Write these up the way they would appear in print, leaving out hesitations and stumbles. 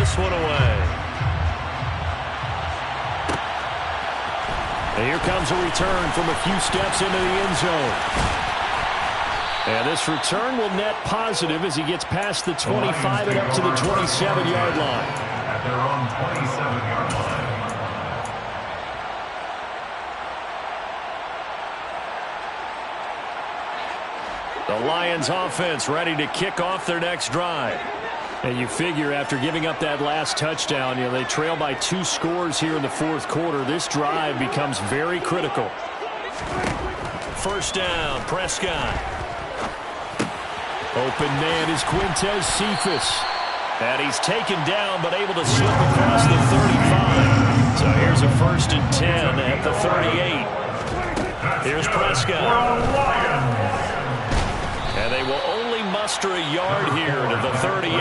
this one away. And here comes a return from a few steps into the end zone. And this return will net positive as he gets past the 25 and up to the 27-yard line. At their own 27-yard line. The Lions offense ready to kick off their next drive. And you figure after giving up that last touchdown, they trail by 2 scores here in the fourth quarter. This drive becomes very critical. First down, Prescott. Open man is Quintez Cephas. And he's taken down but able to slip across the 35. So here's a 1st and 10 at the 38. Here's Prescott. And they will only muster a yard here to the 38.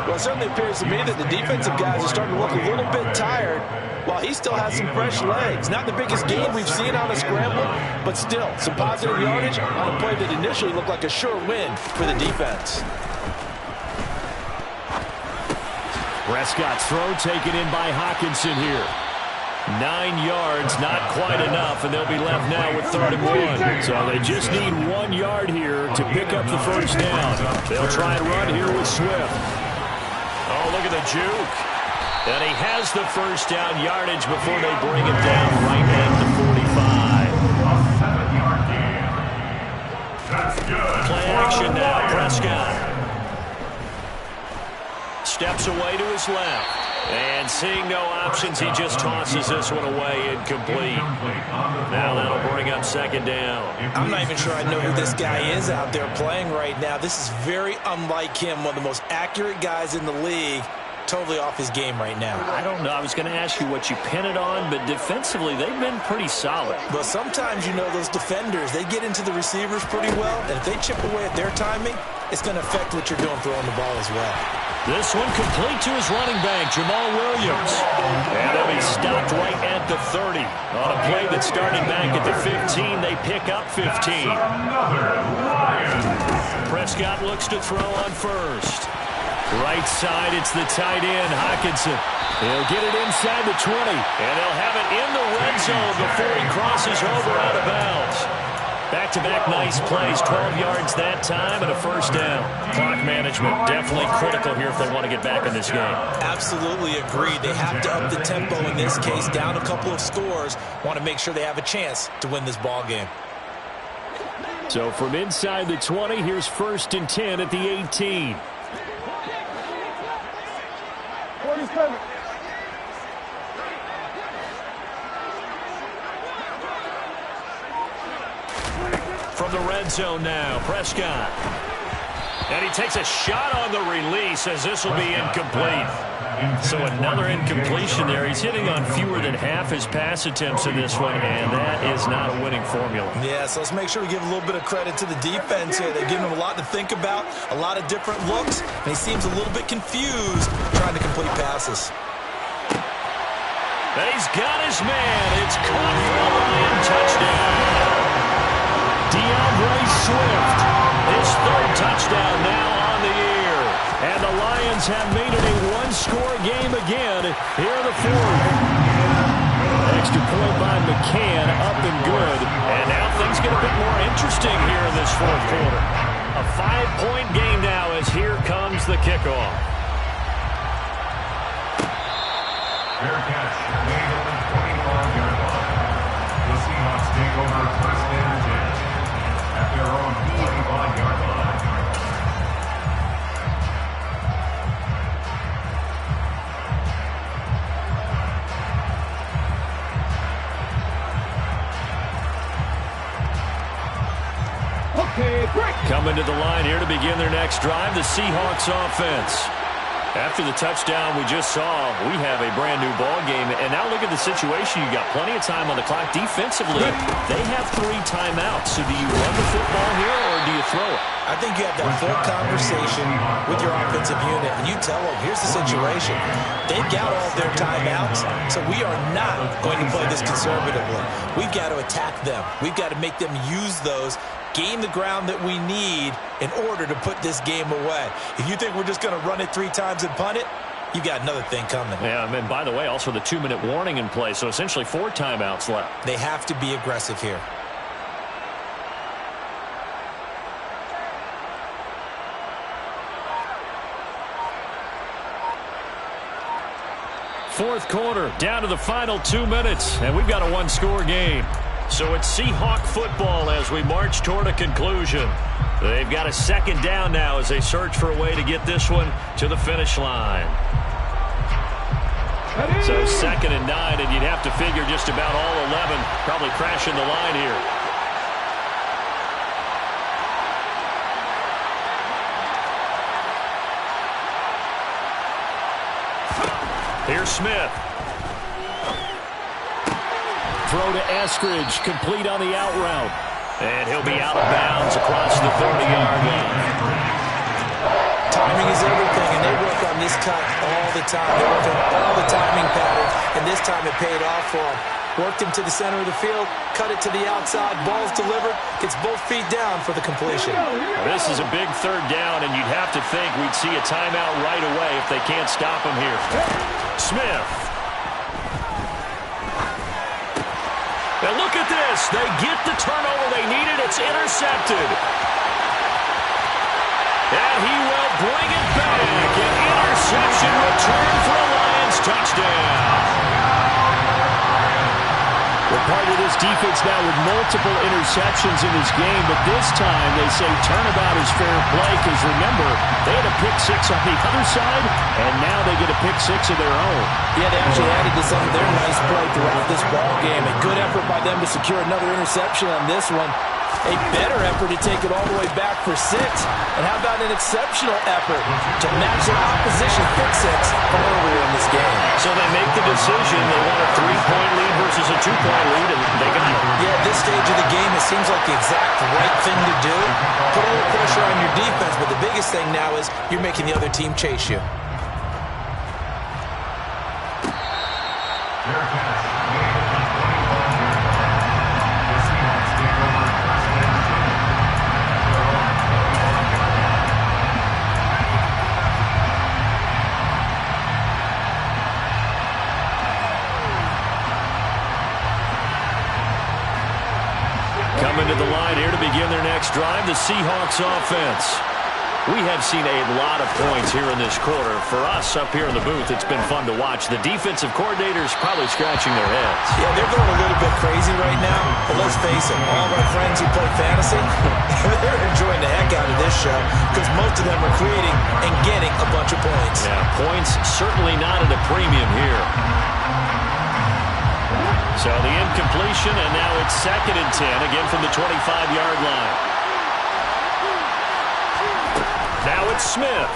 Well, it certainly appears to me that the defensive guys are starting to look a little bit tired while he still has some fresh legs. Not the biggest game we've seen on a scramble, but still some positive yardage on a play that initially looked like a sure win for the defense. Prescott's throw taken in by Hockenson here. 9 yards, not quite enough, and they'll be left now with 3rd and 1. So they just need 1 yard here to pick up the first down. They'll try and run here with Swift. Oh, look at the juke. And he has the first down yardage before they bring it down right at the 45. A 7-yard gain. That's good. Play action now, Prescott. Steps away to his left. And seeing no options, he just tosses this one away, incomplete. Now that'll bring up 2nd down. I'm not even sure I know who this guy is out there playing right now. This is very unlike him, one of the most accurate guys in the league. Totally off his game right now. I don't know. I was going to ask you what you pin it on, but defensively, they've been pretty solid. But sometimes, those defenders, they get into the receivers pretty well, and if they chip away at their timing, it's going to affect what you're doing throwing the ball as well. This one complete to his running back, Jamal Williams. And they'll be stopped right at the 30. On a play that started back at the 15, they pick up 15. Prescott looks to throw on first. Right side, it's the tight end, Hockenson. He'll get it inside the 20, and they'll have it in the red zone before he crosses over out of bounds. Back-to-back nice plays, 12 yards that time, and a first down. Clock management definitely critical here if they want to get back in this game. Absolutely agreed. They have to up the tempo in this case, down a couple of scores. Want to make sure they have a chance to win this ball game. So from inside the 20, here's 1st and 10 at the 18. 47. From the red zone now, Prescott. And he takes a shot on the release as this will be incomplete. So another incompletion there. He's hitting on fewer than half his pass attempts in this one, and that is not a winning formula. Yeah, so let's make sure we give a little bit of credit to the defense here. They're giving him a lot to think about, a lot of different looks, and he seems a little bit confused trying to complete passes. And he's got his man. It's caught for a Lion touchdown. DeAndre Swift, his 3rd touchdown now on the year. And the Lions have made it a 1-score game again here in the 4th. Extra point by McCann, up and good. And now things get a bit more interesting here in this 4th quarter. A 5-point game now as here comes the kickoff. Fair catch made at the 25-yard line. The Seahawks take over 1st and 10 at their own 25-yard line. Coming to the line here to begin their next drive, the Seahawks offense. After the touchdown we just saw, we have a brand new ball game. And now look at the situation. You got plenty of time on the clock. Defensively, they have 3 timeouts. So do you run the football here or do you throw it? I think you have that full conversation with your offensive unit, and you tell them, here's the situation. They've got all their timeouts, so we are not going to play this conservatively. We've got to attack them. We've got to make them use those, gain the ground that we need in order to put this game away. If you think we're just going to run it 3 times and punt it, you got another thing coming. Yeah, and by the way, also the 2-minute warning in play, so essentially 4 timeouts left. They have to be aggressive here. Fourth quarter, down to the final 2 minutes, and we've got a one-score game. So it's Seahawk football as we march toward a conclusion. They've got a second down now as they search for a way to get this one to the finish line. So 2nd and 9, and you'd have to figure just about all 11 probably crashing the line here. Here's Smith. Throw to Eskridge, complete on the out route. And he'll be out of bounds across the 30-yard line. Timing is everything, and they work on this cut all the time. They work on all the timing patterns, and this time it paid off for them. Worked him to the center of the field, cut it to the outside, ball's delivered, gets both feet down for the completion. This is a big 3rd down, and you'd have to think we'd see a timeout right away if they can't stop him here. Smith. And look at this. They get the turnover they needed. It's intercepted. And he will bring it back. An interception return for a Lions touchdown. We're part of this defense now with multiple interceptions in this game, but this time they say turnabout is fair play because, remember, they had a pick-6 on the other side, and now they get a pick-6 of their own. Yeah, they actually added to some of their nice play throughout this ball game. A good effort by them to secure another interception on this one. A better effort to take it all the way back for 6. And how about an exceptional effort to match their opposition pick-6 from earlier in this game? So they make the decision. They want a 3-point lead versus a 2-point lead, and they got it. Yeah, at this stage of the game, it seems like the exact right thing to do. Put a little pressure on your defense, but the biggest thing now is you're making the other team chase you. Coming to the line here to begin their next drive, the Seahawks offense. We have seen a lot of points here in this quarter. For us up here in the booth, it's been fun to watch. The defensive coordinators probably scratching their heads. Yeah, they're going a little bit crazy right now, but let's face it, all of our friends who play fantasy, they're enjoying the heck out of this show because most of them are creating and getting a bunch of points. Yeah, points certainly not at a premium here. So the incompletion, and now it's 2nd and 10, again from the 25-yard line. Now it's Smith.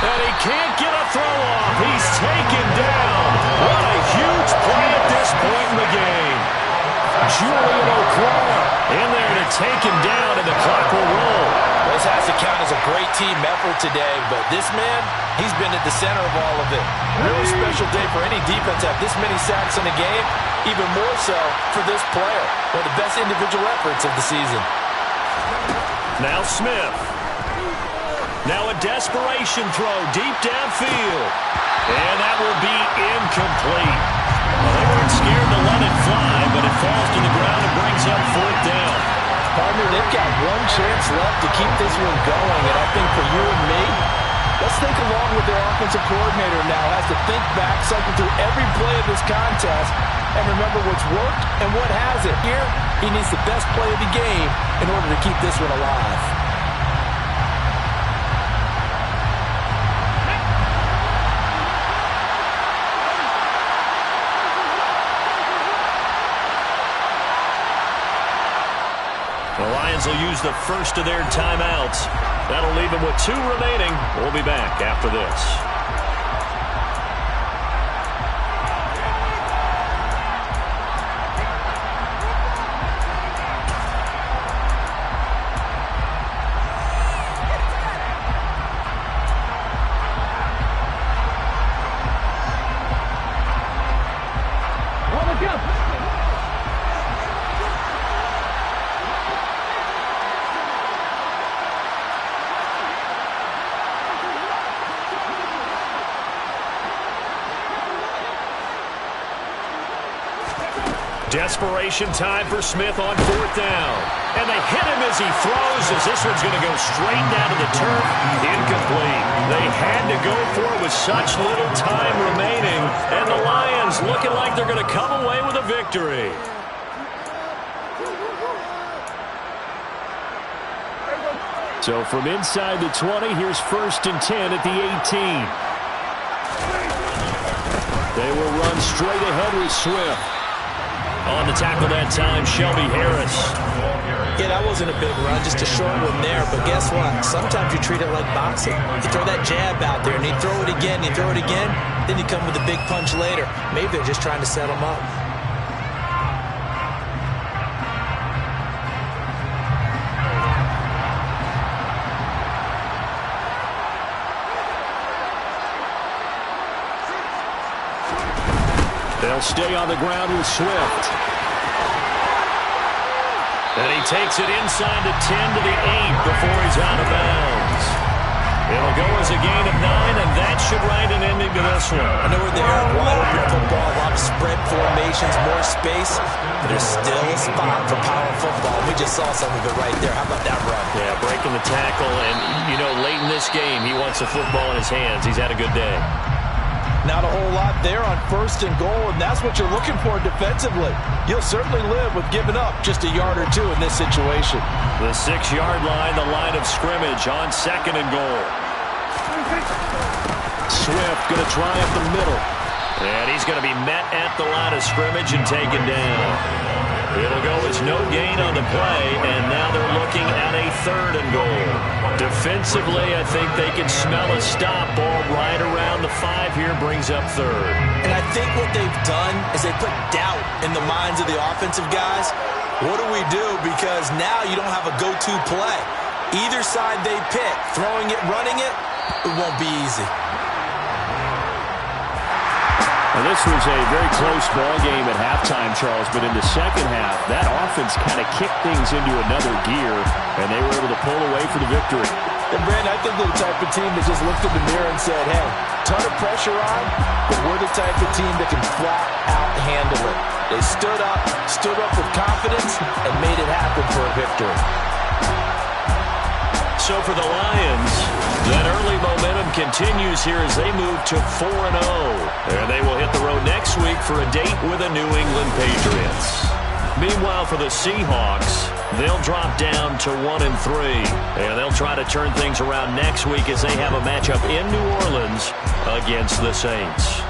And he can't get a throw off. He's taken down. What a huge play at this point in the game. Julian O'Claw in there to take him down, and the clock will roll. This has to count as a great team effort today, but this man, he's been at the center of all of it. Really special day for any defense to have this many sacks in a game, even more so for this player. One of the best individual efforts of the season. Now Smith. Now a desperation throw deep downfield. And that will be incomplete. Well, they weren't scared to let it fly, but it falls to the ground and brings up 4th down. Partner, they've got one chance left to keep this one going, and I think for you and me, let's think along with their offensive coordinator now. Has to think back, cycle through every play of this contest, and remember what's worked and what hasn't. Here, he needs the best play of the game in order to keep this one alive. The Lions will use the first of their timeouts. That'll leave them with 2 remaining. We'll be back after this. Desperation time for Smith on 4th down. And they hit him as he throws, as this one's going to go straight down to the turf. Incomplete. They had to go for it with such little time remaining. And the Lions looking like they're going to come away with a victory. So from inside the 20, here's 1st and 10 at the 18. They will run straight ahead with Swift. On the tackle that time, Shelby Harris. Yeah, that wasn't a big run, just a short one there. But guess what? Sometimes you treat it like boxing. You throw that jab out there, and you throw it again, you throw it again, then you come with a big punch later. Maybe they're just trying to set him up. They'll stay on the ground with Swift. And he takes it inside the 10 to the 8 before he's out of bounds. It'll go as a gain of 9, and that should write an ending to this one. I know we're there, wide open football, a lot of spread formations, more space, but there's still a spot for power football. We just saw some of it right there. How about that run? Yeah, breaking the tackle, and, you know, late in this game, he wants the football in his hands. He's had a good day. Not a whole lot there on 1st and goal, and that's what you're looking for defensively. You'll certainly live with giving up just a yard or two in this situation. The 6-yard line, the line of scrimmage on 2nd and goal. Swift going to try up the middle. And he's going to be met at the line of scrimmage and taken down. It'll go as no gain on the play, and now they're looking at a 3rd and goal. Defensively, I think they can smell a stop. Ball right around the 5 here, brings up 3rd. And I think what they've done is they put doubt in the minds of the offensive guys. What do we do? Because now you don't have a go-to play. Either side they pick, throwing it, running it, it won't be easy. Well, this was a very close ball game at halftime, Charles, but in the second half, that offense kind of kicked things into another gear, and they were able to pull away for the victory. And, Brandon, I think they're the type of team that just looked in the mirror and said, hey, ton of pressure on, but we're the type of team that can flat out handle it. They stood up with confidence, and made it happen for a victory. So for the Lions, that early momentum continues here as they move to 4-0. And they will hit the road next week for a date with the New England Patriots. Meanwhile, for the Seahawks, they'll drop down to 1-3. And they'll try to turn things around next week as they have a matchup in New Orleans against the Saints.